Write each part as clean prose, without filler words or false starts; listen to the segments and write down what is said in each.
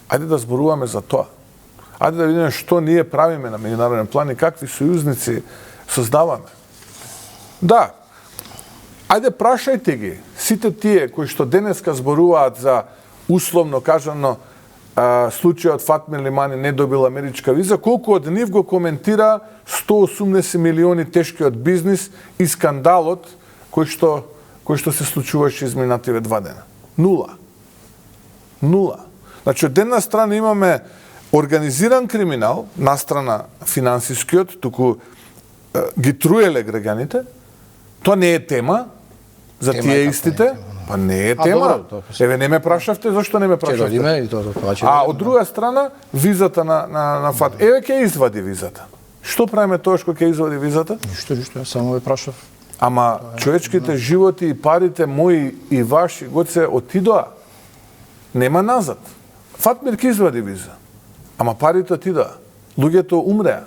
Ајде да зборуваме за тоа. Ајде да видиме што ние правиме на меѓународен план и какви сојузници создаваме. Да, ајде прашајте ги сите тие кои што денеска зборуваат за условно кажано случајот Фатме Лимани не добил америчка виза, колку од нив го коментира 180 милиони тешкиот бизнис и скандалот кој што се случуваше изминативе 2 дена. Нула. Значи, од една страна имаме организиран криминал, настрана финансискиот, туку ги труеле граѓаните. Тоа не е тема за тие истите. Па не е тема. Еве, не ме прашавте, зашто не ме прашавте? Од друга страна, визата на ФАТ. Еве, ќе извади визата. Што правиме тоа што ќе извади визата? Ништо, само ве прашав. Ама човечките животи и парите мои и ваши гоце отидоа. Нема назад. Фатмир ќе извади виза. Ама парите отидоа. Луѓето умреа.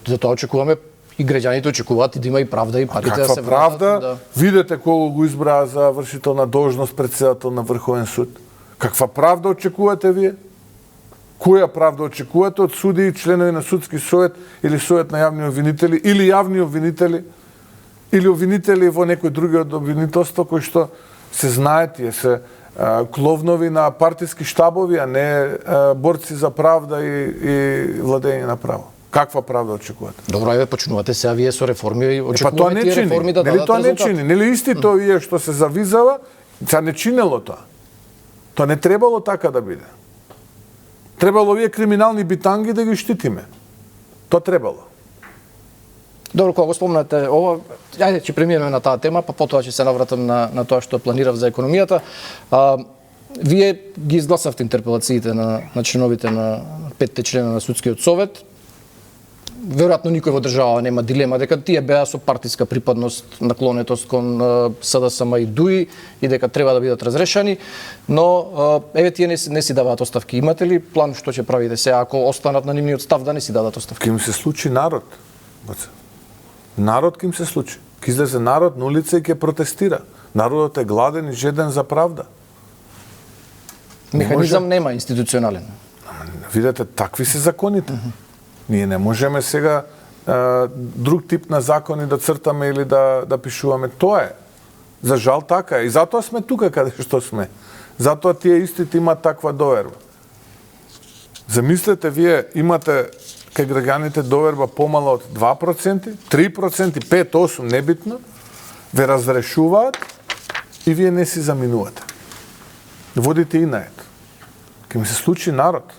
За тоа очекуваме и граѓаните очекуваат и да има и правда и парите да се вратат. Каква правда? Видете кого го избраа за вршител на должност претседател на Врховен суд. Каква правда очекувате вие? Која правда очекувате од судии, членови на судски совет или совет на јавни обвинители или јавни обвинители или обвинители во некој други од обвинителство кои што се знаат и се кловнови на партиски штабови, а не борци за правда и владење на право. Каква правда очекувате? Добро, еве почнувате сега вие со реформи и очекувате тие реформи да дадат резултат. Нели тоа не чини? Нели истито вие што се завизава, са не чинело тоа. Тоа не требало така да биде. Требало овие криминални битанги да ги штитиме. Тоа требало. Добро, кога го спомнате ова, ајде ќе преминеме на таа тема, па потоа ќе се навратам на тоа што планирав за економијата. Вие ги изгласавте интерпелациите на членовите на 5 члена на судскиот совет. Веројатно никој во држава нема дилема дека тие беа со партиска припадност, наклонетост кон СДСМ и ДУИ и дека треба да бидат разрешени, но еве тие не си даваат оставки. Имате ли план што ќе правите сега ако останат на нивниот став да не си дадат оставки? Ке им се случи народ. Народ ке им се случи. Ке излезе народ на улица и ке протестира. Народот е гладен и жеден за правда. Механизам нема институционален. Видете, такви се законите. Ние не можеме сега друг тип на закони да цртаме или да пишуваме. Тоа е. За жал така е. И затоа сме тука каде што сме. Затоа тие истите имаат таква доверба. Замислете, вие имате кај граѓаните доверба помала од 2%, 3%, 5%, 8%, небитно, ве разрешуваат и вие не си заминувате. Водите и наед. Ке ми се случи народ.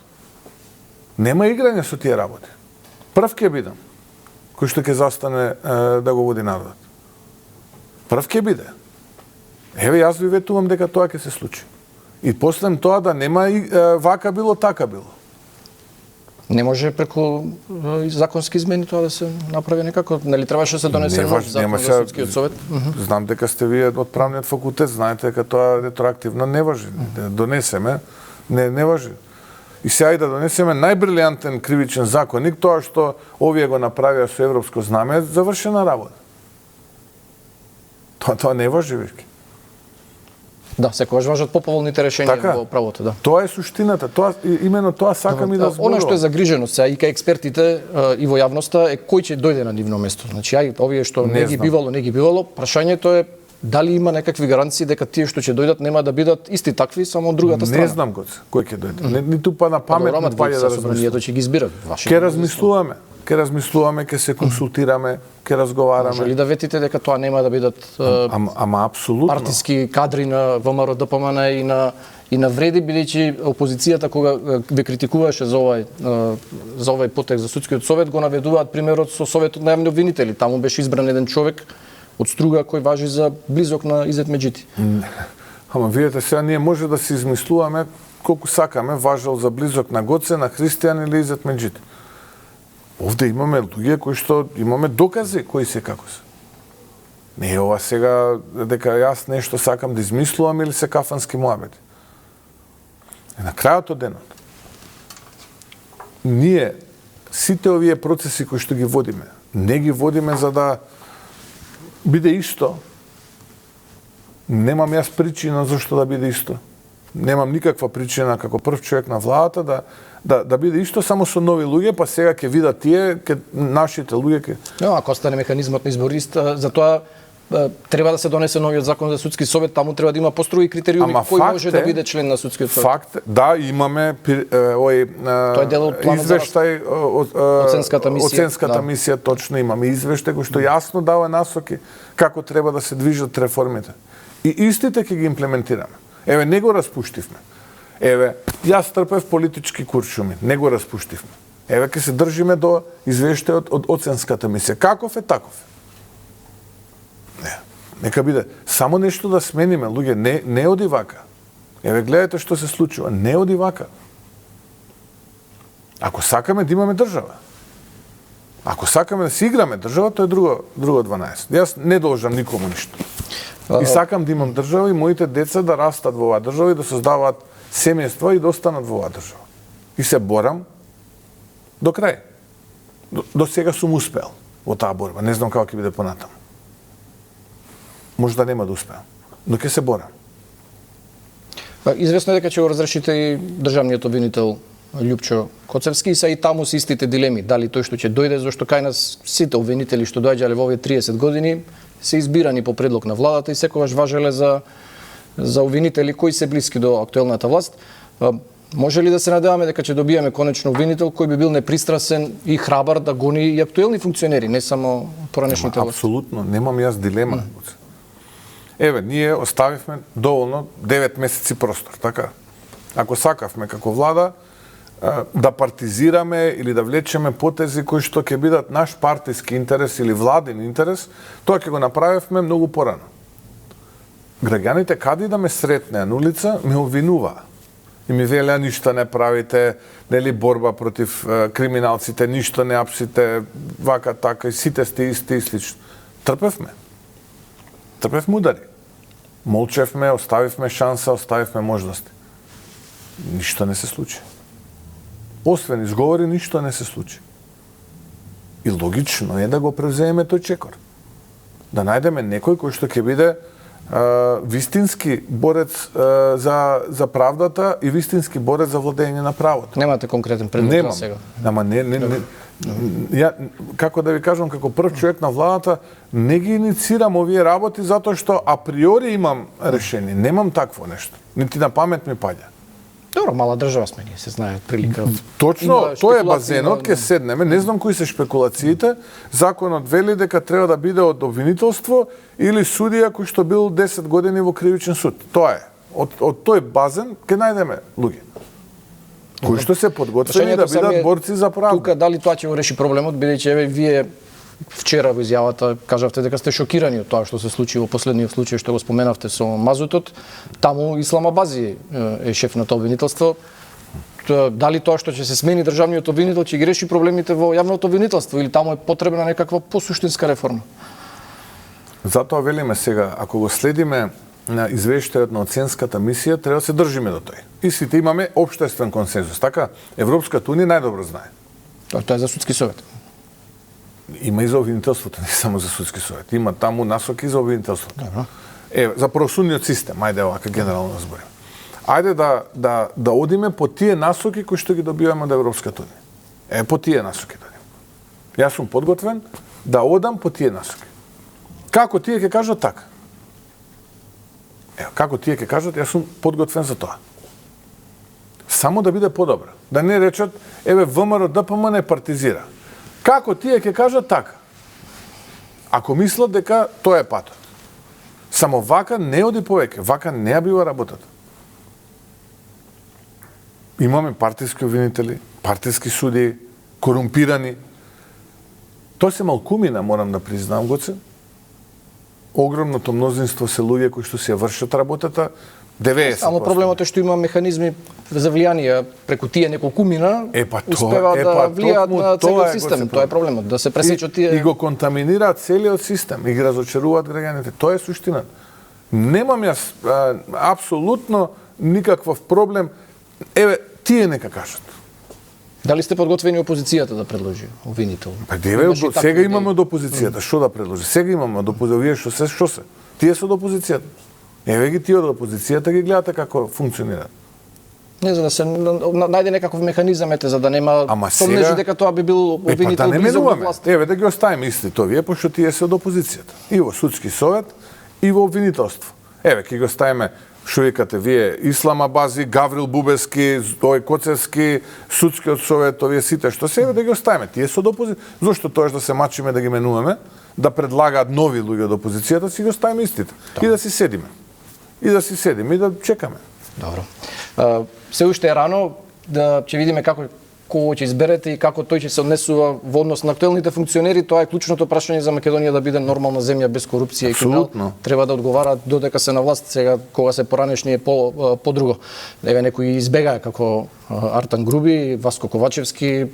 Нема играње со тие работи. Прв ќе бидам, кој што ќе застане да го води народот. Прв ќе биде. Еве, јас ви ветувам дека тоа ќе се случи. И после тоа да нема вака било, така било. Не може преку законски измени тоа да се направи некако? Нели требаше да се донесе нов закон за судскиот совет? Знам дека сте вие од правниот факултет, знаете дека тоа ретроактивно не важи. Да донесеме, не важи. И сега и да донесеме најбрилијантен кривичен законник, тоа што овие го направија со европско знаме, завршена работа. Тоа не важи веќе. Да, секогаш важат поповолните решенија во правото, да. Тоа е суштината, именно тоа сакам и да зборувам. Она што е загрижено сега и кај експертите и во јавноста е кој ќе дојде на нивно место. Значи, овие што не ги бивало, прашањето е дали има некакви гаранции дека тие што ќе дојдат нема да бидат исти такви, само од другата страна. Не знам кој ќе дојде. Ниту па на памет не паѓа да размислуваме. Ќе ги избират. Ќе размислуваме, ќе се консултираме, ќе разговараме. Може ли да ветите дека тоа нема да бидат ама апсолутно партиски кадри на ВМРО ДПМН и на вреди, бидејќи опозицијата кога ве критикуваше за овај потек за судскиот совет го наведуваат примерот со советот на јавни обвинители. Таму беше избран еден човек од Струга кој важи за близок на Изет Меджити. Ама видете, сега ние може да се измислуваме колку сакаме важел за близок на Гоце, на Христијан или Изет Меджити. Овде имаме луѓе кои што имаме докази кои се како се. Не е ова сега дека јас нешто сакам да измислувам или се кафански муабети. На крајот од денот, ние сите овие процеси кои што ги водиме, не ги водиме за да биде исто. Немам јас причина зашто да биде исто. Немам никаква причина како прв човек на владата да биде исто само со нови луѓе, па сега ќе видат тие, нашите луѓе ќе... Но, ако остане механизмот на изборист, затоа треба да се донесе новиот закон за судски совет, таму треба да има построи критериуми кој може да биде член на судскиот совет. Факт, да, имаме Тоа е дел од планот за извештај оценската мисија, точно имаме извештај кој што јасно дава насоки како треба да се движат реформите. И истите ќе ги имплементираме. Еве, не го распуштивме. Еве, јас трпев политички куршуми, не го распуштивме. Еве, ќе се држиме до извештајот од оценската мисија. Каков е, таков е. Не, нека биде. Само нешто да смениме, луѓе, не оди вака. Еве, гледате што се случува. Не оди вака. Ако сакаме да имаме држава, ако сакаме да си играме држава, тоа е друго 12. Јас не должам никому ништо. И сакам да имам држава и моите деца да растат во оваа држава и да создаваат семејства и да останат во оваа држава. И се борам до крај. До сега сум успел во таа борба. Не знам како ќе биде понатаму. Може да нема да успеам, но ќе се борам. Известно е дека ќе го разрешите и државниот обвинител Љупчо Коцевски, и са и таму се истите дилеми. Дали тој што ќе дојде, зашто кај нас сите обвинители што доаѓале во овие 30 години се избирани по предлог на владата и секогаш важеле за обвинители кои се блиски до актуелната власт. Може ли да се надеваме дека ќе добиеме конечно обвинител кој би бил непристрасен и храбар да гони и актуелни функционери, не само поранешните власти? Апсолутно, немам јас дилема. Еве, ние оставивме доволно 9 месеци простор, така? Ако сакавме како влада да партизираме или да влечеме потези кои што ќе бидат наш партиски интерес или владин интерес, тоа ќе го направивме многу порано. Граѓаните каде да ме сретнеа на улица, ме обвинуваа. И ми велеа ништо не правите, нели борба против криминалците, ништо не апсите, вака така и сите сте исти и слично. Трпевме. Трпевме удари. Молчевме, оставивме шанса, оставивме можности. Ништо не се случи. Освен изговори, ништо не се случи. И логично е да го превземеме тој чекор. Да најдеме некој кој што ќе биде вистински борец за правдата и вистински борец за владење на правото. Немате конкретен предмет сега? Ама не. Ја, како да ви кажам, како прв човек на владата, не ги инициирам овие работи затоа што априори имам решение. Немам такво нешто. Нити на памет ми паѓа. Добро, мала држава сме ние, се знае прилика. Точно, тоа е базенот, ќе седнеме, не знам кои се шпекулациите. Законот вели дека треба да биде од обвинителство или судија кој што бил 10 години во кривичен суд. Тоа е. Од тој базен ќе најдеме луѓе кои што се подготвени да бидат борци за правда. Тука дали тоа ќе го реши проблемот, бидејќи еве вие вчера во изјавата кажавте дека сте шокирани од тоа што се случи во последниот случај што го споменавте со мазутот. Таму Исламабази е шеф на тоа обвинителство. Дали тоа што ќе се смени државниот обвинител ќе ги реши проблемите во јавното обвинителство или таму е потребна некаква посуштинска реформа? Затоа велиме сега, ако го следиме на извештајот на оценската мисија, треба да се држиме до тој. И сите имаме општествен консензус. Така, Европската унија најдобро знае. Тоа е за судски совет. Има и за обвинителството, не само за судски совет. Има таму насоки за обвинителството. За правосудниот систем, ајде овака генерално да зборим. Ајде да одиме по тие насоки кои што ги добиваме од Европската унија. По тие насоки да одиме. Јас сум подготвен да одам по тие насоки. Како тие ќе кажат така? Како тие ќе кажат, јас сум подготвен за тоа. Само да биде подобро. Да не речат, еве ВМРО ДПМН не партизира. Како тие ќе кажат така? Ако мислат дека тоа е патот. Само вака не оди повеќе, вака не ја бива работата. Имаме партиски обвинители, партиски суди, корумпирани. Тоа се малкумина, морам да признам, Гоце. Огромното мнозинство се луѓе кои што се вршат работата, 90%. Само проблемот е што има механизми за влијание преку тие неколкумина, успева да влијаат на целиот систем. Тоа е проблемот, да се пресечат тие... И го контаминираат целиот систем, и ги разочаруваат граѓаните. Тоа е суштина. Немам јас апсолутно никаков проблем. Еве, тие нека кажат. Дали сте подготвени опозицијата да предложи обвинител? Па деве, сега имаме од опозицијата, што да предложи? Сега имаме од опозицијата, што се? Тие се од опозицијата. Еве ги тие од опозицијата ги гледате како функционираат. Не, за да се најде некаков механизам, за да нема Ама сомнежи сега- дека тоа би бил обвинител да не близок до менуваме. власт. Еве да ги оставиме истите овие, пошто тие се од опозицијата. И во судски совет, и во обвинителство. Еве, ќе ги оставиме, што викате вие, Ислама Бази, Гаврил Бубески, Ој Коцевски, судскиот совет, овие сите што се, еве да ги оставиме. Тие се од опозицијата. Зошто тоаш да се мачиме да ги менуваме, да предлагаат нови луѓе од опозицијата, си ги оставиме истите. И да си седиме. И да си седиме и да чекаме. Добро. Се уште е рано да ќе видиме како кого ќе изберете и како тој ќе се однесува во однос на актуелните функционери. Тоа е клучното прашање за Македонија да биде нормална земја без корупција и криминал. Апсолутно. Треба да одговараат додека се на власт. Сега кога се поранешни е по друго. Еве некои избегаа како Артан Груби, Васко Ковачевски.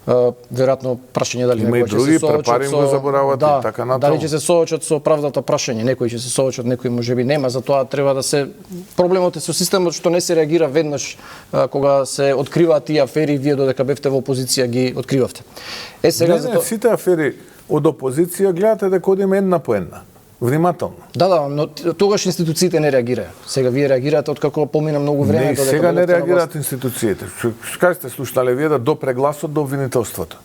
Веројатно прашање дали Има и некој ќе други, се соочат препарим го заборавате и така натаму. дали ќе се соочат со правдата прашање, некои ќе се соочат, некои можеби нема, затоа треба да се проблемот е со системот што не се реагира веднаш кога се откриваат тие афери, вие додека бевте во опозиција ги откривавте. Сега Не, сите афери од опозиција гледате дека одиме една по една. Внимателно. Да, но тогаш институциите не реагираат. Сега вие реагирате откако помина многу време Не, додека сега не дојдовте на реагираат власт. институциите. Кај сте слушнале вие да допре гласот до обвинителството?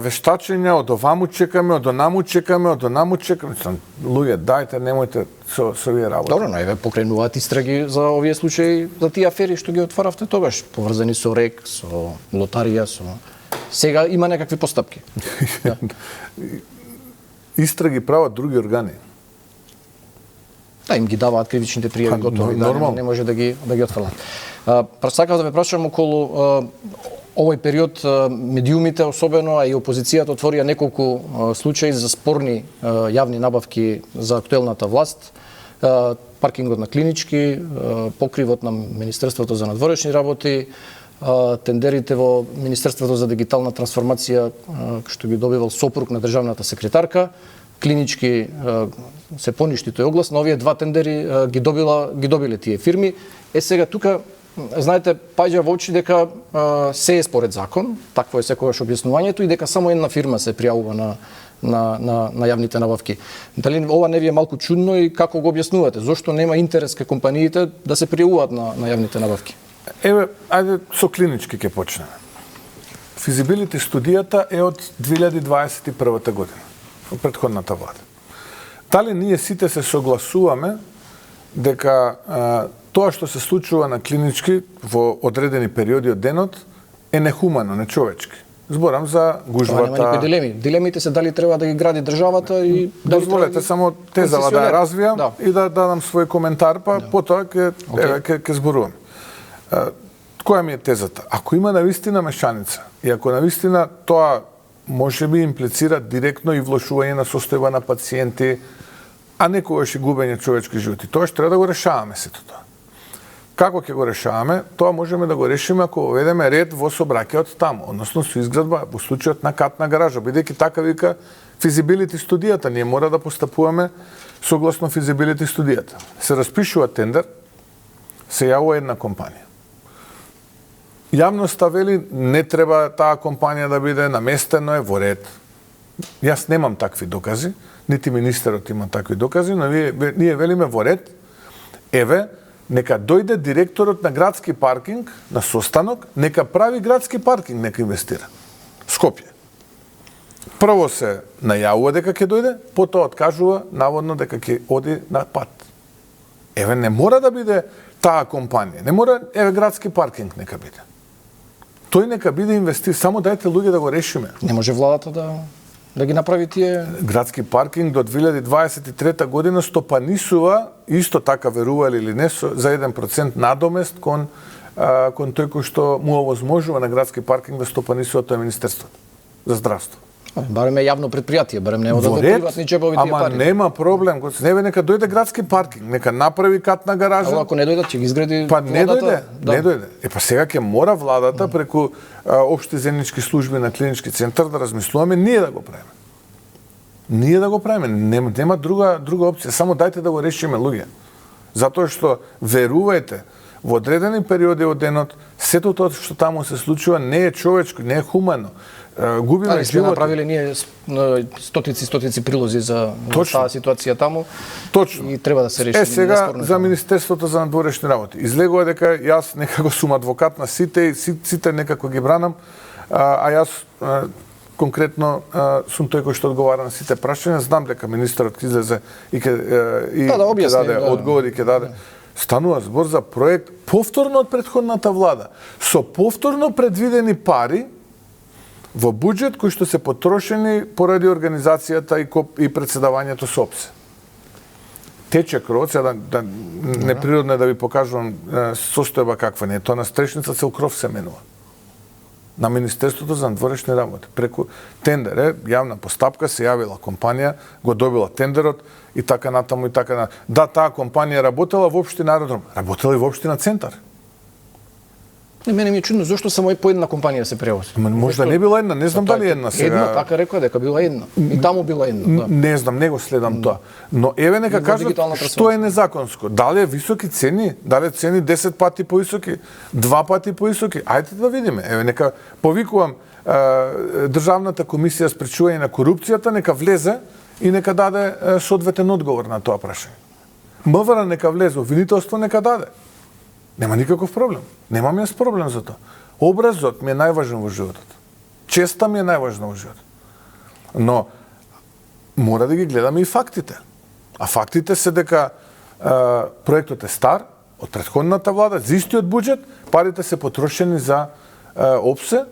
Вештачења, од оваму чекаме, од онаму чекаме, од онаму чекаме. Луѓе, дајте, немојте со овие работи. Добро, но еве покренуваат истраги за овие случаи, за тие афери што ги отваравте тогаш, поврзани со РЕК, со лотарија, со сега има некакви постапки. Да. Истраги прават други органи. Да, им ги даваат кривичните пријави готови, да, нормално. не може да ги отфрлат. Сакав да ве прашам околу овој период медиумите особено, а и опозицијата отворија неколку случаи за спорни јавни набавки за актуелната власт. Паркингот на Клинички, покривот на Министерството за надворешни работи, тендерите во Министерството за дигитална трансформација што ги добивал сопруг на државната секретарка. Клинички се поништи тој оглас, но овие два тендери ги добиле тие фирми. Сега тука знаете, паѓа во очи дека се е според закон, такво е секогаш објаснувањето и дека само една фирма се пријавува на јавните набавки. Дали ова не ви е малку чудно и како го објаснувате? Зошто нема интерес кај компаниите да се пријавуваат на јавните набавки? Еве, ајде со Клинички ќе почнеме. Физибилити студијата е од 2021 година, од претходната влада. Дали ние сите се согласуваме дека тоа што се случува на Клинички во одредени периоди од денот е нехумано, нечовечки. Зборам за гужвата. Тоа нема никои дилеми. Дилемите се дали треба да ги гради државата и дали Дозволете треба само тезава да ја развијам и да дадам свој коментар, па потоа ќе зборувам. Која ми е тезата? Ако има навистина мешаница и ако навистина тоа може би имплицира директно и влошување на состојба на пациенти, а некогаш и губење човечки животи, тоа што треба да го решаваме сето тоа. Како ќе го решаваме? Тоа можеме да го решиме ако воведеме ред во сообраќајот таму, односно со изградба во случајот на катна гаража, бидејќи така вика физибилити студијата, ние мора да постапуваме согласно физибилити студијата. Се распишува тендер, се јавува една компанија. Јавноста вели не треба таа компанија да биде наместено е во ред. Јас немам такви докази, нити министерот има такви докази, но ние велиме во ред. Еве, нека дојде директорот на градски паркинг на состанок, нека прави градски паркинг, нека инвестира. Скопје. Прво се најавува дека ќе дојде, потоа откажува наводно дека ќе оди на пат. Еве, не мора да биде таа компанија, не мора, еве, градски паркинг нека биде. Тој нека биде инвестир, само дајте луѓе да го решиме. Не може владата да ги направи тие... Градски паркинг до 2023 година стопанисува, исто така верували или не, за 1% надомест кон тој кој што му овозможува на градски паркинг да стопанисува тоа Министерството за здравство. Барем е јавно предпријатие, барем не да приватни џебови тие пари. Ама нема проблем, нека дојде градски паркинг, нека направи катна гаража. Ако не дојдат, ќе ги изгради Па не владата. дојде, не дојде. Па сега ќе мора владата преку општи земјички служби на Клинички центар да размислуваме ние да го правиме. Ние да го правиме, нема друга опција, само дајте да го решиме луѓе. Затоа што верувајте, во одредени периоди од денот, сето тоа што таму се случува не е човечко, не е хумано. губиме сме животи. направиле ние стотици прилози за таа ситуација таму. Точно. И треба да се реши. Сега за Министерството за надворешни работи. Излегува дека јас некако сум адвокат на сите и сите некако ги бранам, а јас конкретно сум тој кој што одговара на сите прашања. Знам дека министерот ќе излезе и ќе даде одговори, ќе даде. Станува збор за проект повторно од претходната влада, со повторно предвидени пари во буџет кои што се потрошени поради организацијата и председавањето со ОПСЕ. Тече кров, сега неприродно е да ви покажувам состојба каква не е. Тоа на стрешница цел кров се менува. На Министерството за надворешни работи. Преку тендер, јавна постапка, се јавила компанија, го добила тендерот и така натаму и така натаму. Да, таа компанија работела во општина Аеродром, работела и во општина Центар. Мене ми е чудно зошто само по една компанија се превози. Можда не била една, не знам дали една сега. Една, така рекоа дека била една. И таму била една, да. Не знам, не го следам тоа. Но еве нека кажат што е незаконско. Дали е високи цени, дали е цени 10 пати повисоки, 2 пати повисоки. Ајде да видиме. Еве нека повикувам Државната комисија спречување на корупцијата, нека влезе и нека даде соодветен одговор на тоа прашање. МВР нека влезе, обвинителство нека даде. Нема никаков проблем. Немам јас проблем за тоа. Образот ми е најважен во животот. Честа ми е најважна во животот. Но мора да ги гледаме и фактите. А фактите се дека проектот е стар, од претходната влада, за истиот буџет, парите се потрошени за ОПСЕ.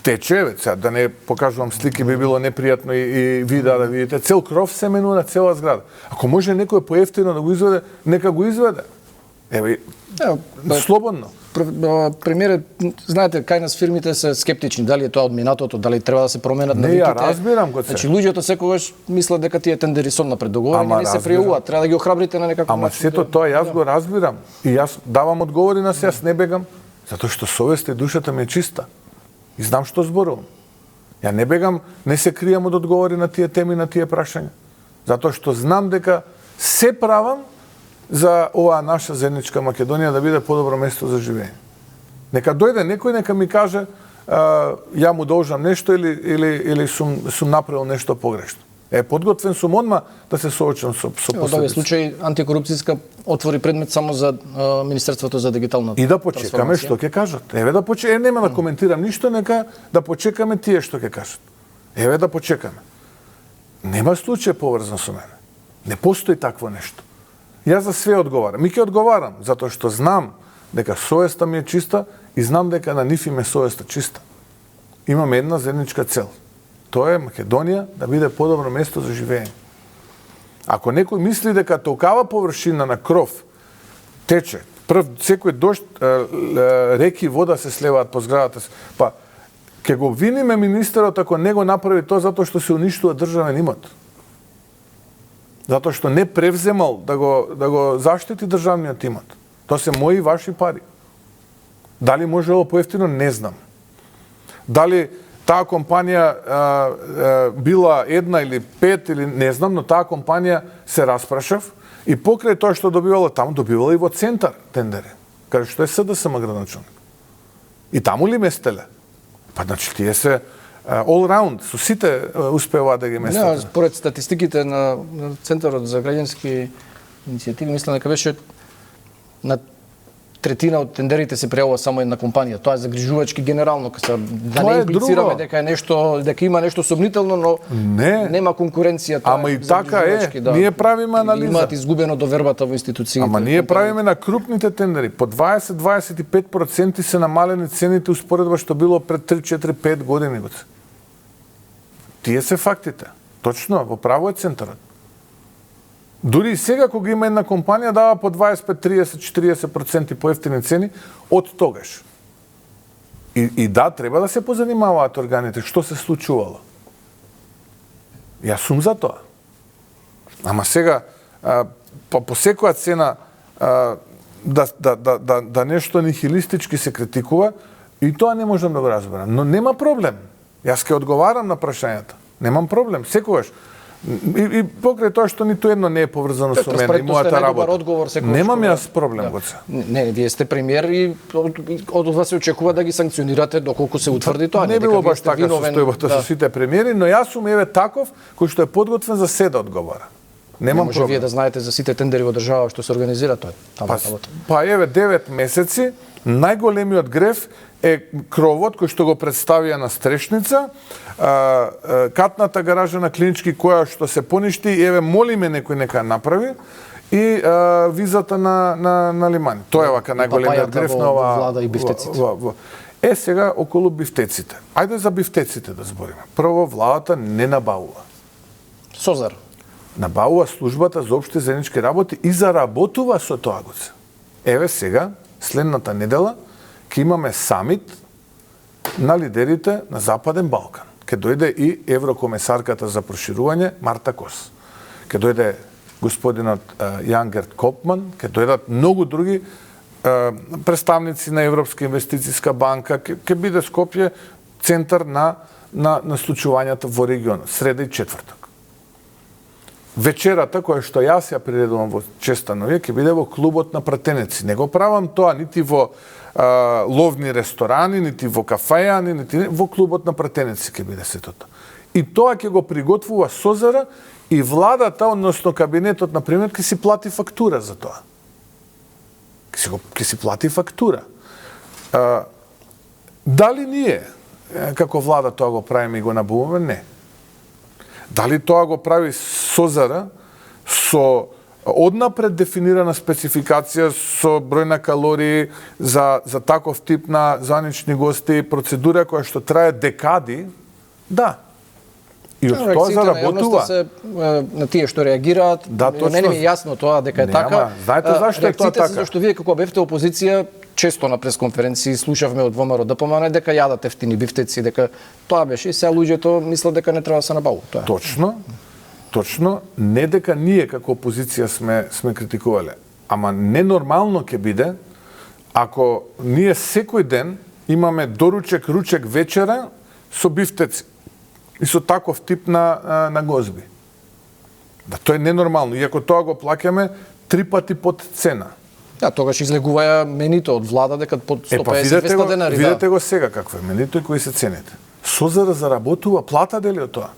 Тече, сега да не покажувам слики, би било непријатно и ви да видите. Цел кров се менува на цела зграда. Ако може некој поевтино да го изведе, нека го изведе. Еве, слободно. Премиерот, знаете, кај нас фирмите се скептични, дали е тоа од минатото, дали треба да се променат навиките. Не, ја разбирам го се. Значи луѓето секогаш мислат дека тие тендери се напред договорање, не се пријавуваат, треба да ги охрабрите на некаков начин. Ама сето тоа јас го разбирам и јас давам одговори на се, јас не бегам, затоа што совеста и душата ми е чиста. И знам што зборувам. Ја не бегам, не се кријам од одговори на тие теми, на тие прашања. Затоа што знам дека се правам за оваа наша заедничка Македонија да биде подобро место за живење. Нека дојде некој, нека ми каже ја му должам нешто или сум направил нешто погрешно. Подготвен сум одма да се соочам со последици. Во овој случај антикорупцијска отвори предмет само за Министерството за дигитална и да почекаме што ќе кажат. Еве да почекаме, нема да коментирам ништо, нека да почекаме тие што ќе кажат. Еве да почекаме. Нема случај поврзан со мене. Не постои такво нешто. Јас за све одговарам. И ќе одговарам, затоа што знам дека совеста ми е чиста и знам дека на нив им е совеста чиста. Имаме една заедничка цел. Тоа е Македонија да биде подобро место за живење. Ако некој мисли дека толкава површина на кров тече, секој дожд, реки вода се слеваат по зградата, па ќе го обвиниме министерот ако не го направи тоа затоа што се уништува државен имот. Затоа што не превземал да го заштити државниот имот. Тоа се мои и ваши пари. Дали можело поевтино, не знам. Дали таа компанија била една или пет или не знам, но таа компанија се распрашав и покрај тоа што добивала таму, добивала и во Центар тендери, каде што е СДСМ градоначалник. И таму ли местеле? Па значи тие се all round, со сите успева да ги местат. Не, според статистиките на Центарот за граѓански иницијативи, мислам дека беше на третина од тендерите се пријавува само една компанија. Тоа е загрижувачки генерално, да не имплицираме дека е нешто, дека има нешто сомнително, но нема конкуренција. Ама и така е. Да, ние правиме анализа. Имаат изгубено довербата во институциите. Ама ние правиме на крупните тендери. По 20-25% се намалени цените успоредба што било пред 3-4-5 години. Тие се фактите. Точно, во право е Центарот. Дури и сега, кога има една компанија, дава по 25-30-40% поевтини цени од тогаш. И да, треба да се позанимаваат органите, што се случувало. Јас сум за тоа. Ама сега, по секоја цена, да нешто нихилистички се критикува, и тоа не можам да го разберам. Но нема проблем. Јас ќе одговарам на прашањата. Немам проблем. Секогаш. И покрај тоа што ниту едно не е поврзано со мене и мојата работа. Немам јас проблем, Гоце. Не, вие сте премиер и од вас се очекува да ги санкционирате доколку се утврди тоа. Не било баш така состојбата со сите премиери, но јас сум еве таков кој што е подготвен за се да одговара. Немам може проблем. вие да знаете за сите тендери во држава што се организира тоа. Па еве 9 месеци најголемиот греф е кровот кој што го представија на Стрешница, катната гаража на Клинички која што се поништи, еве молиме некој нека направи, и визата на Лимани. Тоа е вака најголемиот греф на ова влада и бифтеците. Сега околу бифтеците. Ајде за бифтеците да збориме. Прво, владата не набавува. Созар. Набавува службата за општи заеднички работи и заработува со тоа, Гоце. Еве сега, следната недела, ќе имаме самит на лидерите на Западен Балкан. Ке дојде и еврокомесарката за проширување Марта Кос. Ке дојде господинот Јан Герт Копман, ке дојдат многу други представници на Европска инвестицијска банка, ке биде Скопје центар на случувањата во регионот, среда и четврток. Вечерата, која што јас ја приредувам во Честановија, ќе биде во клубот на пратенеци. Не го правам тоа нити во ловни ресторани, нити во кафејани, нити во клубот на пратенеци ќе биде сето тоа. И тоа ќе го приготвува Созара и владата, односно кабинетот, например, ќе си плати фактура за тоа. Ќе си плати фактура. Дали ние, како влада, тоа го правиме и го набуваме? Не. Дали тоа го прави Созара со однапред дефинирана спецификација со број на калории за таков тип на званични гости, процедура која што трае декади? Да. И од тоа заработува. На тие што реагираат, не ми е јасно тоа дека е така. Знаете зашто е тоа така? Зашто вие како бевте опозиција, често на пресконференции слушавме од ВМРО ДПМН дека јадат ефтини бифтеци, дека тоа беше и сега луѓето мислат дека не треба да се набавува тоа. Точно, не дека ние како опозиција сме критикувале, ама ненормално ќе биде ако ние секој ден имаме доручек, ручек, вечера со бифтеци и со таков тип на гозби. Да, тоа е ненормално, иако тоа го плаќаме 3 пати под цена. Да, тогаш излегуваја менито од влада дека под 150-200 денари. Видете го сега какво е менито и кои се цените. Созара заработува, плата дели од тоа.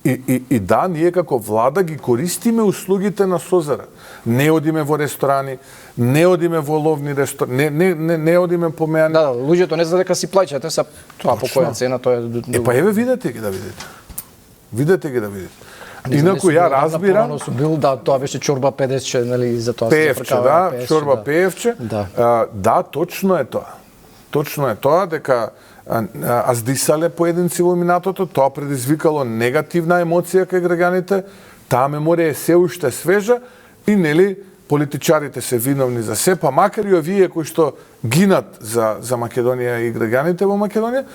И да, ние како влада ги користиме услугите на Созара. Не одиме во ресторани, не одиме во ловни ресторани, не одиме по мејани. Да, луѓето не знаат дека си плаќате, са тоа по која цена, тоа е. Па еве видете ги да видите. Видете ги да видите. Инаку ја разбирам. Да, тоа беше чорба педесче, нели, за тоа се прекава. Да, чорба пеевче. Да, точно е тоа. Точно е тоа дека аздисале поединци во минатото, тоа предизвикало негативна емоција кај граѓаните, таа меморија е се уште свежа и нели политичарите се виновни за се, па макар и овие кои што гинат за Македонија и граѓаните во Македонија,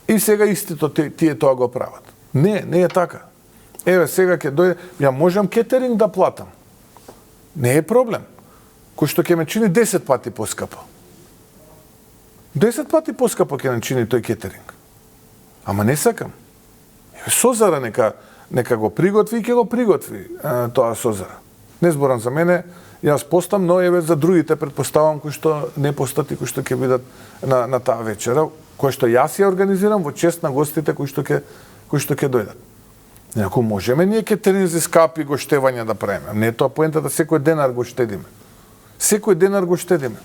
и сега истото тие тоа го прават. Не е така. Еве сега ќе дојде, ја можам кетеринг да платам. Не е проблем. Кој што ќе ме чини 10 пати поскапо. 10 пати поскапо ќе начини тој кетеринг. Ама не сакам. Созара нека го приготви и ќе го приготви тоа Созара. Не зборам за мене, јас постам, но еве за другите предпоставам кои што не постат и кои што ќе бидат на таа вечера, кој што јас ја организирам во чест на гостите кои што ќе дојдат. Ако можеме ние кетеринзи скапи гоштевања да правиме. Не е тоа поентата, секој денар го штедиме. Секој денар го штедиме.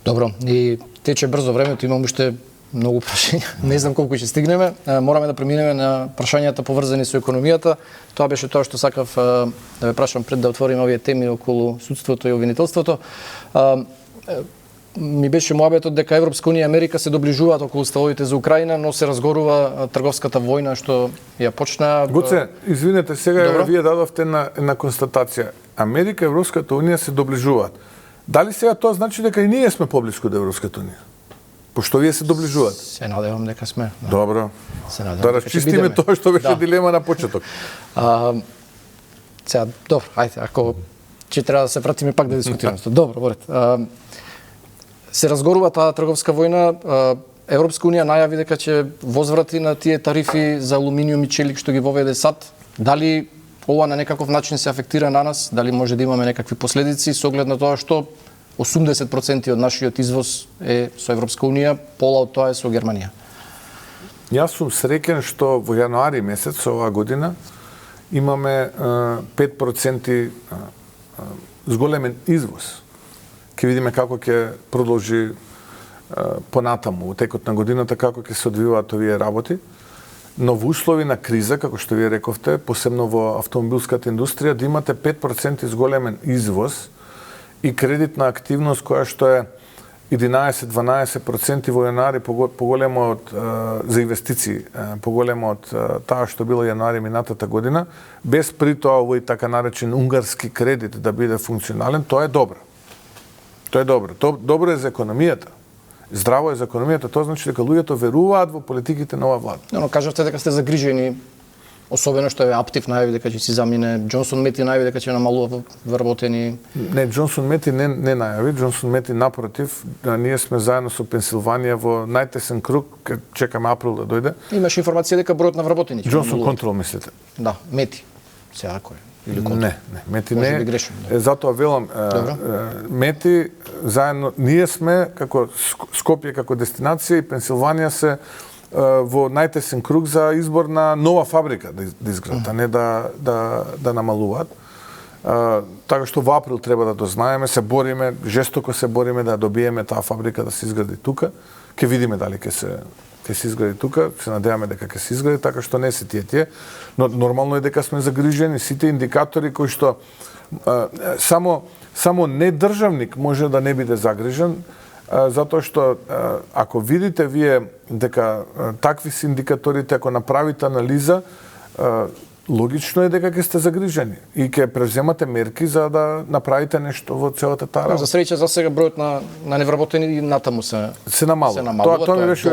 Добро, и тече брзо времето, имам уште многу прашања. Не знам колку ќе стигнеме. Мораме да преминеме на прашањата поврзани со економијата. Тоа беше тоа што сакав да ве прашам пред да отвориме овие теми околу судството и обвинителството. Ми беше муабетот дека Европска унија и Америка се доближуваат околу ставовите за Украина, но се разгорува трговската војна што ја почна. Гоце, извинете, сега вие дадовте на констатација. Америка и Европската унија се доближуваат. Дали сега тоа значи дека и ние сме поблиску до Европската унија? Пошто вие се доближуваат? Се надевам дека сме. Да. Добро. Се надевам. Да расчистиме тоа што беше дилема на почеток. Сега, добро, ајде, ако ќе треба да се вратиме пак да дискутираме. Добро, борет. Се разгорува таа трговска војна, Европска унија најави дека ќе возврати на тие тарифи за алуминиум и челик што ги воведе САД. Дали ова на некаков начин се афектира на нас? Дали може да имаме некакви последици со оглед на тоа што 80% од нашиот извоз е со Европска унија, пола од тоа е со Германија? Јас сум среќен што во јануари месец оваа година имаме 5% зголемен извоз. Ќе видиме како ќе продолжи понатаму, во текот на годината, како ќе се одвиваат овие работи. Но во услови на криза, како што вие рековте, посебно во автомобилската индустрија, да имате 5% зголемен извоз и кредитна активност која што е 11-12% во јануари, поголемо од за инвестиции, поголемо од таа што било јануари минатата година, без при тоа овој така наречен унгарски кредит да биде функционален, тоа е добро. Тоа е добро. Тоа добро е за економијата. Здраво е за економијата, тоа значи дека луѓето веруваат во политиките на оваа влада. Но кажавте дека сте загрижени, особено што е Аптив најави дека ќе си замине, Джонсон Мети најави дека ќе намалува вработени. Не, Джонсон Мети не најави, Джонсон Мети напротив, ние сме заедно со Пенсилванија во најтесен круг, чекаме април да дојде. Имаше информација дека бројот на вработени ќе Джонсон Контрол мислите? Да, Мети. Сега кој? Или Не, Мети не. Може би грешно, да. Затоа велам, Мети заедно ние сме како Скопје како дестинација и Пенсилванија се во најтесен круг за избор на нова фабрика да изградат, а не да намалуваат. Така што во април треба да дознаеме, се бориме, жестоко се бориме да добиеме таа фабрика да се изгради тука. Ќе видиме дали ќе се изгради тука, се надеваме дека ќе се изгради, така што не се тие. Но нормално е дека сме загрижени, сите индикатори кои што само недржавник може да не биде загрижен, затоа што ако видите вие дека такви се индикаторите, ако направите анализа, логично е дека ќе сте загрижени и ќе преземате мерки за да направите нешто во целата таа работа. За среќа за сега бројот на невработени натаму се намалува. Тоа ми беше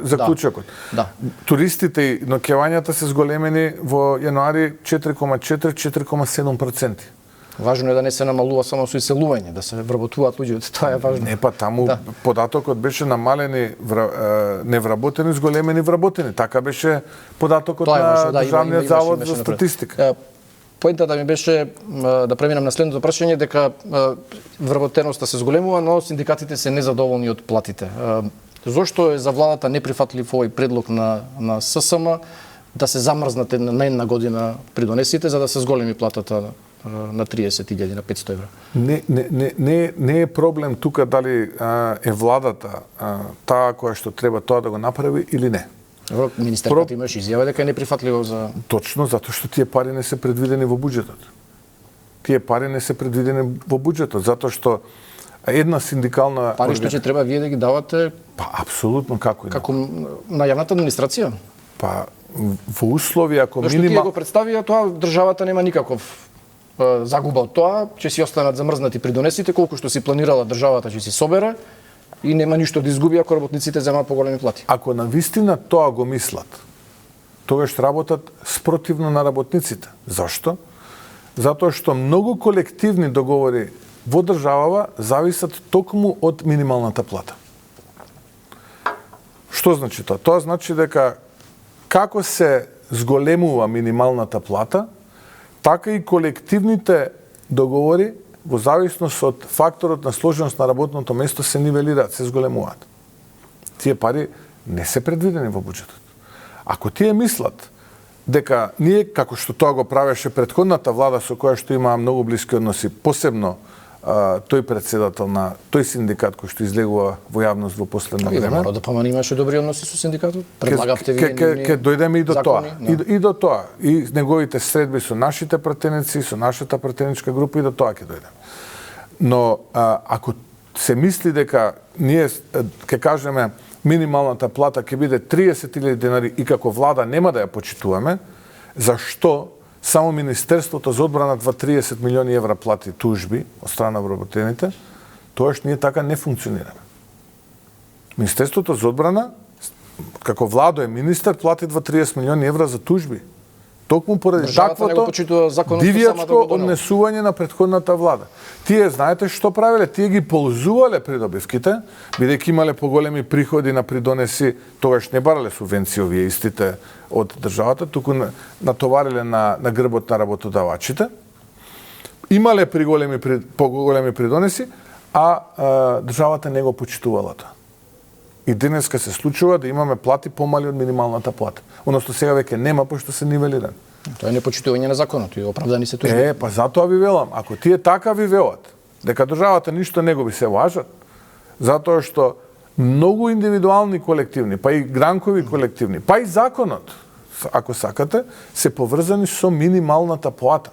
заклучокот. Да. Туристите и ноќевањата се зголемени во јануари 4,4-4,7%. Важно е да не се намалува само со иселување, да се вработуваат луѓето, тоа е важно. Не, па таму податокот беше намалени невработени, зголемени вработени. Така беше податокот на Државниот завод за статистика. Поентата ми беше да преминам на следното прашање, дека вработеноста се зголемува, но синдикатите се незадоволни од платите. Зошто е за владата неприфатлив овој предлог на ССМ да се замрзнат на една година придонесите за да се зголеми платата на 30.000 на 500 евра? Не е проблем тука дали е владата таа која што треба тоа да го направи или не. Министерката имаше изјава дека е неприфатливо за... Точно, затоа што тие пари не се предвидени во буџетот. Затоа што една синдикална... Пари што ќе треба вие да ги давате... Па, апсолутно, како и како на јавната администрација? Па, во услови, ако тие го представија тоа, државата нема никаков загуба од тоа, ќе си останат замрзнати придонесите, колку што си планирала државата ќе си собере и нема ништо да изгуби ако работниците земаат поголеми плати. Ако навистина тоа го мислат, тогаш работат спротивно на работниците. Зашто? Затоа што многу колективни договори во државава зависат токму од минималната плата. Што значи тоа? Тоа значи дека како се зголемува минималната плата, така и колективните договори во зависност од факторот на сложеност на работното место се нивелираат, се зголемуваат. Тие пари не се предвидени во буџетот. Ако тие мислат дека ние, како што тоа го правеше претходната влада со која што имаа многу блиски односи, посебно тој председател на тој синдикат кој што излегува во јавност во последно време. Да помани имаше добри односи со синдикатот? Предлагавте вие ќе дојдеме и до тоа. И до тоа. И неговите средби со нашите пратеници, со нашата пратеничка група и до тоа ќе дојдеме. Но ако се мисли дека ние ќе кажеме минималната плата ќе биде 30.000 денари и како влада нема да ја почитуваме, зашто само Министерството за одбрана 30 милиони евра плати тужби од страна на вработените, тоаш ние така не функционираме. Министерството за одбрана, како владо е министер, плати 30 милиони евра за тужби. Токму поради Државата не го таквото почитува законот што сама да дивјачко го донела. однесување на претходната влада. Тие знаете што правеле? Тие ги ползувале придобивките, бидејќи имале поголеми приходи на придонеси, тогаш не барале субвенции овие истите од државата, туку натовариле на грбот на работодавачите. Имале поголеми придонеси, а државата не го почитувала тоа. И денеска се случува да имаме плати помали од минималната плата. Односно сега веќе нема, пошто се нивелирани. Тоа е непочитување на законот и оправдани се тужби. Па затоа ви велам, ако тие така ви велат, дека државата ништо не губи, се лажат, затоа што многу индивидуални колективни, па и гранкови колективни, па и законот, ако сакате, се поврзани со минималната плата.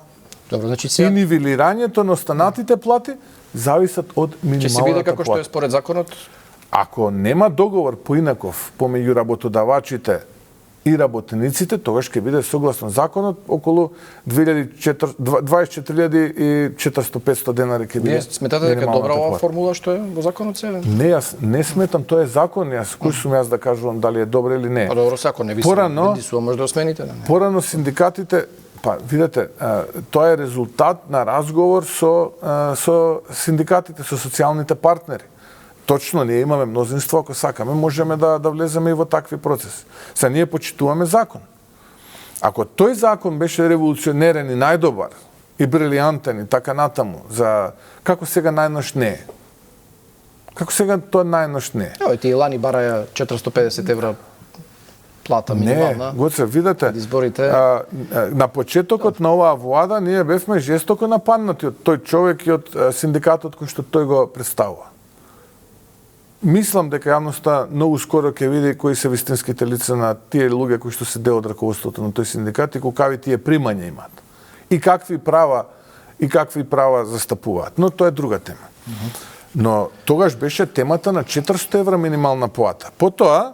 Добро, значи И сега нивелирањето на останатите плати зависат од ќе се биде минималната како што е плата. според законот. Ако нема договор поинаков помеѓу работодавачите и работениците, тогаш ќе биде согласно законот околу 24.400-500 денари ќе биде. Вие сметате дека добра минималната ова плата. формула што е во законот сега? Не, јас не сметам, тоа е закон, јас кој сум јас да кажувам дали е добро или не. Па добро, сако не ви се Порано- бендисува, може да осмените, не? Порано синдикатите, па видете, тоа е резултат на разговор со синдикатите, со социјалните партнери. Точно, ние имаме мнозинство, ако сакаме, можеме да влеземе и во такви процеси. Са ние почитуваме закон. Ако тој закон беше револуционерен и најдобар, и брилијантен, и така натаму, за како сега најнош не е. Како сега тоа најнош не е. Ево, тие лани бараја 450 евра плата минимална. Не, Гоце, видете, изборите. На почетокот на оваа влада ние бевме жестоко нападнати од тој човек и од синдикатот кој што тој го представува. Мислам дека јавноста многу скоро ќе види кои се вистинските лица на тие луѓе кои што се дел од раководството на тој синдикат и колкави тие примања имаат. И какви права застапуваат. Но тоа е друга тема. Но тогаш беше темата на 400 евра минимална плата. Потоа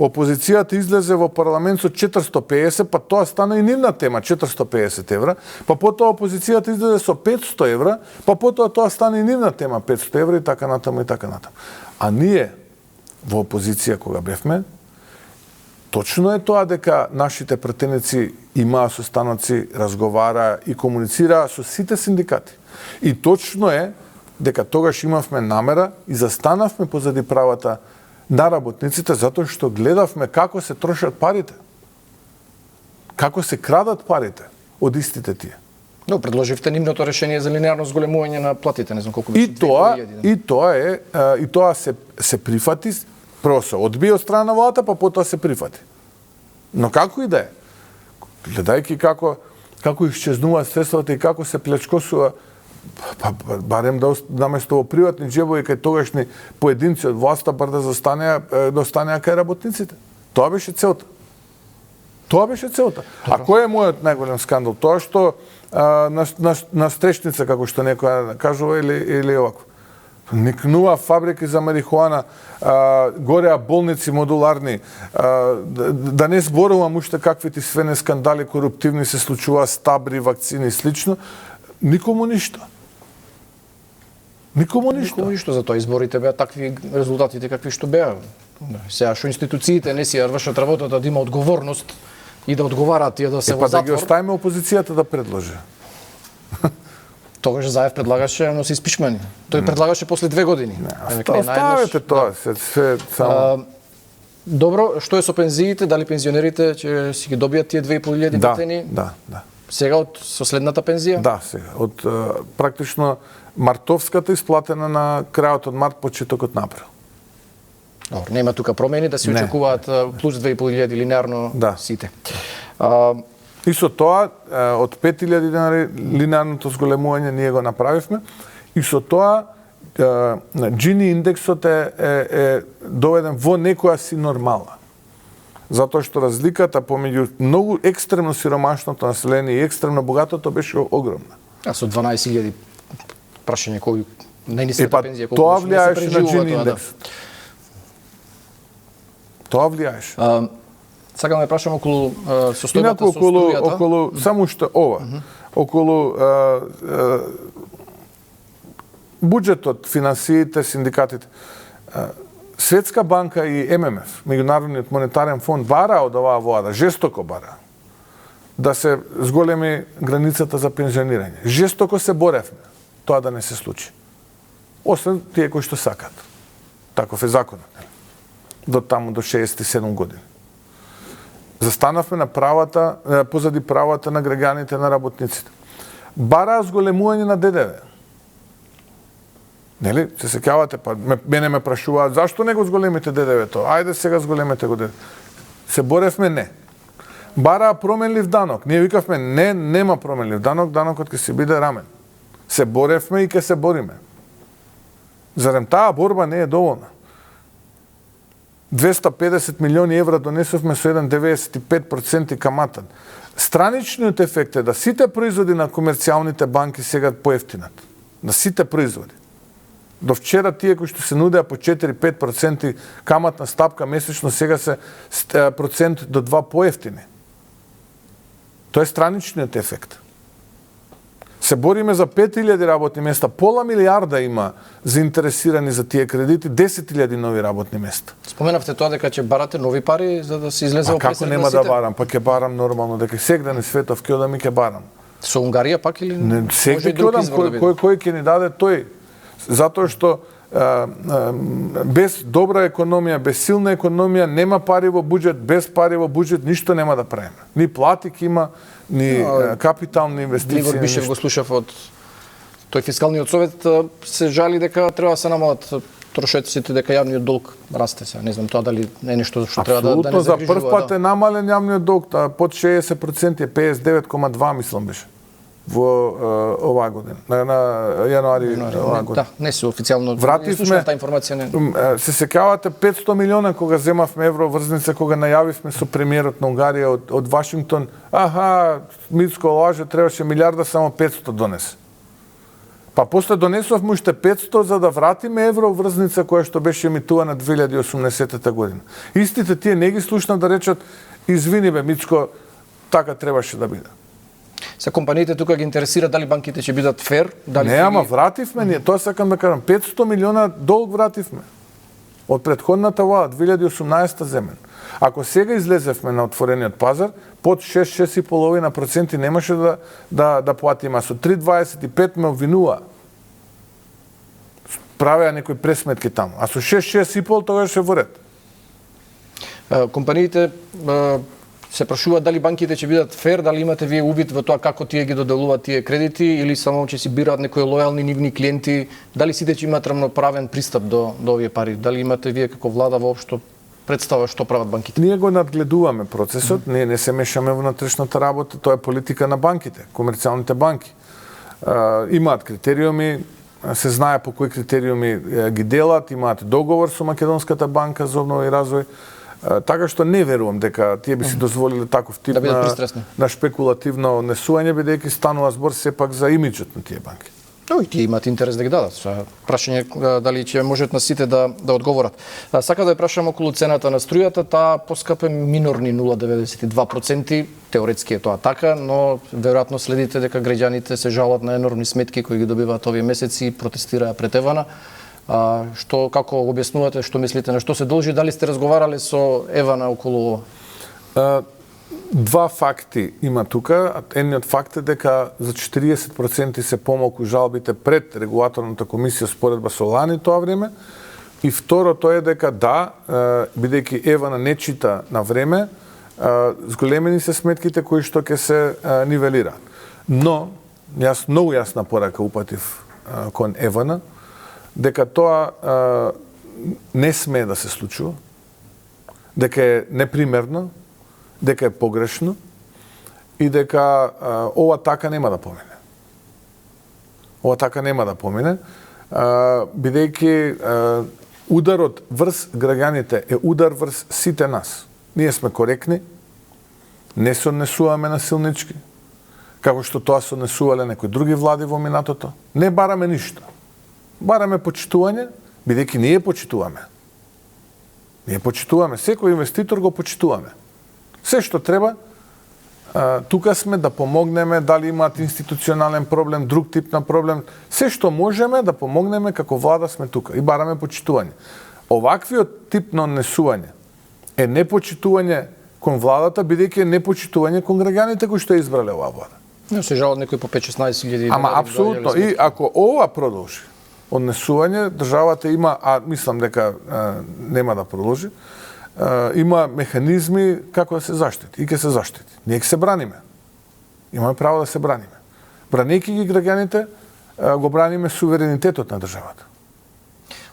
опозицијата излезе во парламент со 450, па тоа стана и нивна тема, 450 евра, па потоа опозицијата излезе со 500 евра, па потоа тоа стана и нивна тема, 500 евра и така натаму и така натаму. А ние во опозиција кога бевме, точно е тоа дека нашите пратеници имаа состаноци, разговараа и комуницираа со сите синдикати. И точно е дека тогаш имавме намера и застанавме позади правата на работниците затоа што гледавме како се трошат парите. Како се крадат парите од истите тие. Но предложивте нивното решение за линеарно зголемување на платите, не знам колку И тоа се прифати, прво се одбие од страна на владата, па потоа се прифати. Но како и да е, гледајќи како исчезнуваат средствата и како се плечкосува, барем да наместо во приватни џебови кај тогашни поединци од власта бар да останеа кај работниците. Тоа беше целта. А кој е мојот најголем скандал? Тоа што на стрешница, како што некоја кажува, или овако. Никнува фабрики за марихуана, гореа болници модуларни, да не зборувам уште каквите свене скандали коруптивни се случува, стабри, вакцини и слично, никому ништо. Никому ништо. Затоа изборите беа такви резултатите какви што беа. Сега што институциите не си ја вршат работата да има одговорност и да одговараат тие да се во да ги затвор. оставиме опозицијата да предложи. Тогаш Заев предлагаше, но се испишмани. Тој предлагаше после 2 години. Оставете тоа, се само. Добро, што е со пензиите? Дали пензионерите ќе си ги добијат тие 2.500 платени? Да. Сега со следната пензија? Да, сега. Од практично мартовската исплатена на крајот од март, почетокот на април. Добро, нема тука промени, да се очекуваат плюс 2.500 линеарно сите. И со тоа, од 5.000 денари линеарното зголемување ние го направивме, и со тоа Джини индексот е доведен во некоја си нормала. Затоа што разликата помеѓу многу екстремно сиромашното население и екстремно богатото беше огромна. А со 12.000 прашање кој најниската пензија колку тоа влијаеше на Джини индекс. Тоа влијаеше. Сакам да прашам околу состојбата со струјата. Околу само што ова, околу буџетот, финансиите, синдикатите. Светска банка и ММФ, Меѓународниот монетарен фонд, бара од оваа влада, жестоко бара, да се зголеми границата за пензионирање. Жестоко се боревме тоа да не се случи. Освен тие кои што сакат. Таков е законот. До таму до 67 години. Застанавме на правата, позади правата на граѓаните, на работниците. Бараа зголемување на ДДВ. Нели? Се сеќавате, па мене ме прашуваат зашто не го зголемите ДДВ-то? Ајде сега зголемете го ДДВ. Се боревме не. Бараа променлив данок. Ние викавме не, нема променлив данок, данокот ќе се биде рамен. Се боревме и ќе се бориме. Зарем таа борба не е доволна. 250 милиони евра донесовме со 1,95% каматан. Страничниот ефект е да сите производи на комерцијалните банки сега поевтинат. На сите производи. До вчера тие кои што се нудеа по 4-5% каматна стапка месечно, сега се процент до 2 поевтини. Тоа е страничниот ефект. Се бориме за 5.000 работни места, пола милиарда има заинтересирани за тие кредити, 10.000 нови работни места. Споменавте тоа дека ќе барате нови пари за да се излезе во пресред. Како нема да барам, па ќе барам нормално, дека сегде не светов ќе одам и ќе барам. Со Унгарија пак или не? Сегде ќе одам, кој ќе ни даде тој. Затоа што без добра економија, без силна економија, нема пари во буџет, без пари во буџет ништо нема да правиме. Ни плати има, ни капитални инвестиции. Григор Бишев го слушав од тој фискалниот совет, се жали дека треба да се намалат трошоците, дека јавниот долг расте се. Не знам тоа дали не е нешто што треба да не загрижува. За прв пат е намален јавниот долг, под 60% е 59,2 мислам беше во оваа година, на јануари оваа година. Да, не се официјално. Вративме таа информација не. Се сеќавате 500 милиона кога земавме евроврзница, кога најавивме со премиерот на Унгарија од Вашингтон, Мицко лаже, требаше милиарда, само 500 донесе. Па после донесовме уште 500 за да вратиме евроврзница која што беше емитувана 2080 година. Истите тие не ги слушнав да речат извини бе Мицко, така требаше да биде. Се компаниите тука ги интересира дали банките ќе бидат фер, дали не, ама вративме ние, тоа сакам да кажам, 500 милиона долг вративме. Од претходната влада 2018 земен. Ако сега излезевме на отворениот пазар, под 6-6,5% немаше да платиме, а со 3,25 ме обвинува. Правеа некои пресметки таму, а со 6-6,5 тогаш е во ред. Компаниите се прашуваат дали банките ќе бидат фер, дали имате вие увид во тоа како тие ги доделуваат тие кредити или само ќе си бираат некои лојални нивни клиенти, дали сите ќе имаат рамноправен пристап до овие пари, дали имате вие како влада воопшто представа што прават банките? Ние го надгледуваме процесот, ние не се мешаме во внатрешната работа, тоа е политика на банките, комерцијалните банки. Имаат критериуми, се знае по кои критериуми ги делат, имаат договор со Македонската банка за обнова и развој. Така што не верувам дека тие би си дозволиле таков тип на шпекулативно однесување, бидејќи станува збор сепак за имиџот на тие банки. И тие имаат интерес да ги дадат. Прашање дали ќе можат на сите да одговорат. Сака да ја прашам околу цената на струјата, таа поскапе минорни 0,92%, теоретски е тоа така, но веројатно следите дека граѓаните се жалат на енормни сметки кои ги добиваат овие месеци и протестираа пред Евана. Што, како објаснувате, што мислите, на што се должи, дали сте разговарале со Евана околу ова? Два факти има тука. Едниот факт е дека за 40% се помалку жалбите пред регулаторната комисија споредба со лани тоа време. И второто е дека бидејќи Евана не чита на време, зголемени се сметките кои што ќе се нивелираат. Но, јас многу јасна порака упатив кон Евана, дека тоа не смее да се случува, дека е непримерно, дека е погрешно и дека ова така нема да помине. Ова така нема да помине, бидејќи ударот врз граѓаните е удар врз сите нас. Ние сме коректни, не се однесуваме насилнички, како што тоа се однесувале некои други влади во минатото. Не бараме ништо. Бараме почитување, бидејќи ние почитуваме. Ние почитуваме, секој инвеститор го почитуваме. Се што треба, тука сме да помогнеме, дали имаат институционален проблем, друг тип на проблем, се што можеме да помогнеме како влада сме тука и бараме почитување. Оваквиот тип на однесување е непочитување кон владата, бидејќи е непочитување кон граѓаните кои што избрале оваа влада. Не се жалат некои по 5-16 Ама апсолутно, и ако ова продолжи, однесување, државата има, а мислам дека нема да продолжи, има механизми како да се заштити, и ќе се заштити. Ние ќе се браниме. Имаме право да се браниме. Бранејќи ги граѓаните, го браниме суверенитетот на државата.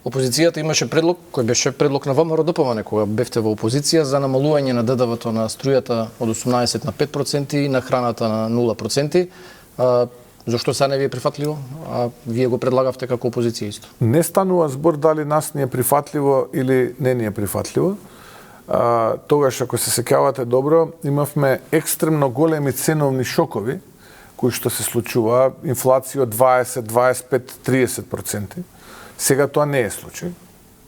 Опозицијата имаше предлог, кој беше предлог на ВМРО-ДПМН, кога бевте во опозиција, за намалување на ДДВ-то на струјата од 18 на 5% и на храната на 0%. Зошто сега не ви е прифатливо? А вие го предлагавте како опозиција исто. Не станува збор дали нас ни е прифатливо или не ни е прифатливо. Тогаш, ако се сеќавате добро, имавме екстремно големи ценовни шокови, кои што се случува, инфлација од 20, 25, 30%. Сега тоа не е случај.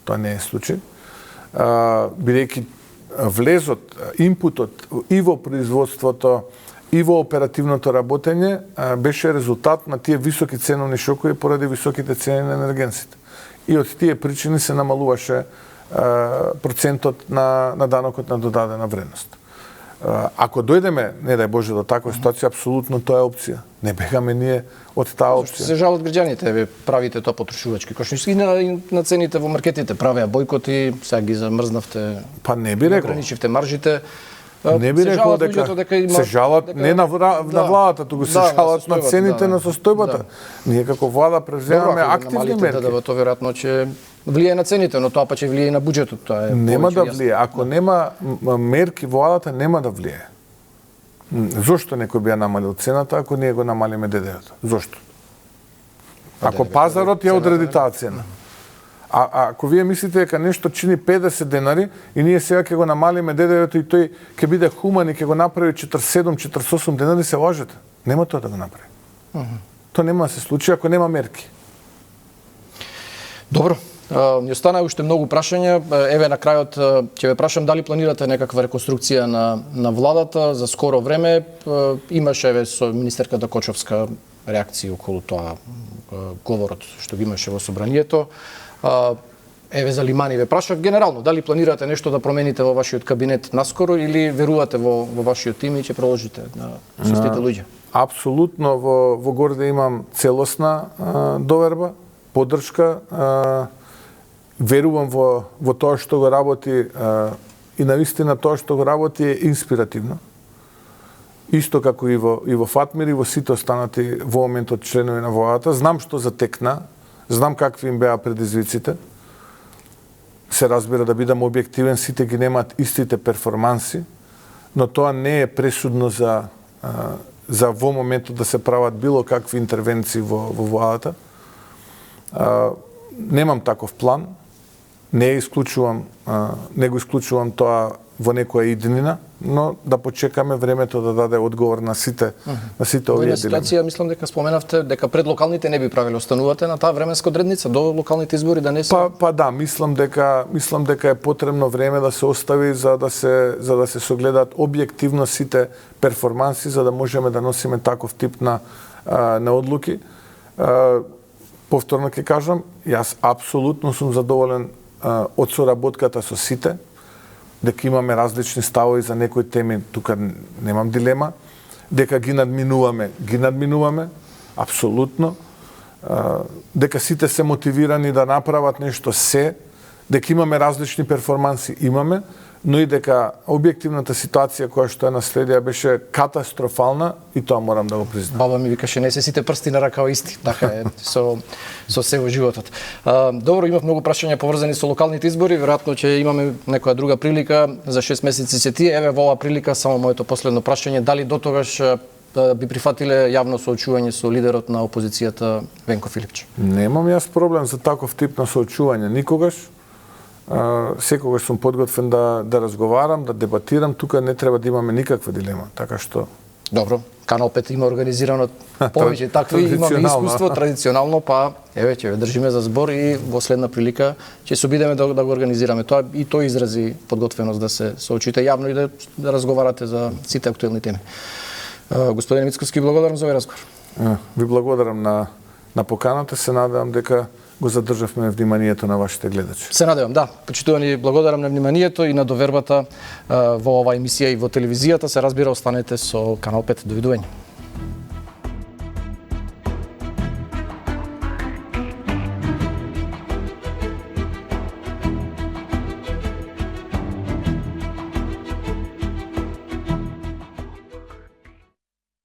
Тоа не е случај. Бидејќи влезот, импутот и во производството, и во оперативното работење беше резултат на тие високи ценовни шокови поради високите цени на енергенсите. И од тие причини се намалуваше процентот на данокот на додадена вредност. Ако дојдеме, не дај Боже, до таква ситуација, апсолутно тоа е опција. Не бегаме ние од таа опција. Се жалат граѓаните, ве правите тоа потрошувачки кошници и на цените во маркетите, правеа бојкоти, сега ги замрзнавте. Па не би рекол. Ограничивте маржите. Не би рекол дека се жалат не на владата, туку се жалат на цените на состојбата. Ние како влада преземаме активни мерки. ДДВ-то веројатно ќе влие на цените, но тоа па ќе влие и на буџетот, тоа е. Нема да влие. Ако нема мерки, владата нема да влие. Зошто некој би ја намалил цената ако ние го намалиме ДДВ-то? Зошто? Ако пазарот ја одреди таа цена. А ако вие мислите дека нешто чини 50 денари и ние сега ќе го намалиме ДДВ-то и тој ќе биде хуман и ќе го направи 47-48 денари, се лажете. Нема тоа да го направи. Тоа нема да се случи ако нема мерки. Добро. Ни остана уште многу прашања. Еве на крајот ќе ве прашам дали планирате некаква реконструкција на владата за скоро време. Имаше еве со министерката Кочовска реакција околу тоа говорот што го имаше во собранието. Еве за Лимани ве прашав генерално дали планирате нешто да промените во вашиот кабинет наскоро или верувате во вашиот тим и ќе продолжите на сустите луѓе? Апсолутно во Горде имам целосна доверба, поддршка. Верувам во тоа што го работи и навистина тоа што го работи е инспиративно. Исто како и во Фатмир и во сите останати во моментот членови на владата. Знам што затекна, знам какви им беа предизвиците. Се разбира, да бидам објективен, сите ги немаат истите перформанси, но тоа не е пресудно за во моментот да се прават било какви интервенции во владата. Немам таков план. Не го исклучувам тоа во некоја иднина, но да почекаме времето да даде одговор на сите овие дилеми. Ситуација, мислам дека споменавте дека пред локалните не би правило, останувате на таа временска одредница до локалните избори да не се. Па да, мислам дека е потребно време да се остави за да се согледаат објективно сите перформанси за да можеме да носиме таков тип на одлуки. Повторно ќе кажам, јас апсолутно сум задоволен од соработката со сите, дека имаме различни ставови за некои теми, тука немам дилема, дека ги надминуваме, апсолутно, дека сите се мотивирани да направат нешто дека имаме различни перформанси, имаме, но и дека објективната ситуација која што е наследија беше катастрофална и тоа морам да го признам. Баба ми викаше не се сите прсти на ракава исти, така е со се во животот. Добро, имав многу прашања поврзани со локалните избори, веројатно ќе имаме некоја друга прилика, за 6 месеци се тие. Еве во оваа прилика само моето последно прашање, дали дотогаш би прифатиле јавно соочување со лидерот на опозицијата Венко Филипче? Немам јас проблем за таков тип на соочување никогаш. Секогаш сум подготвен да разговарам, да дебатирам, тука не треба да имаме никаква дилема, така што... Добро, Канал 5 има организирано повеќе такви, имаме искуство традиционално, па еве ќе ве држиме за збор и во следна прилика ќе се обидеме да го организираме тоа и тој изрази подготвеност да се соочите јавно и да разговарате за сите актуелни теми. Господин Мицковски, благодарам за овој разговор. Ви благодарам на поканата, се надевам дека го задржавме вниманието на вашите гледачи. Се надевам, да. Почитувани, благодарам на вниманието и на довербата во оваа емисија и во телевизијата. Се разбира, останете со Канал 5. Довидување.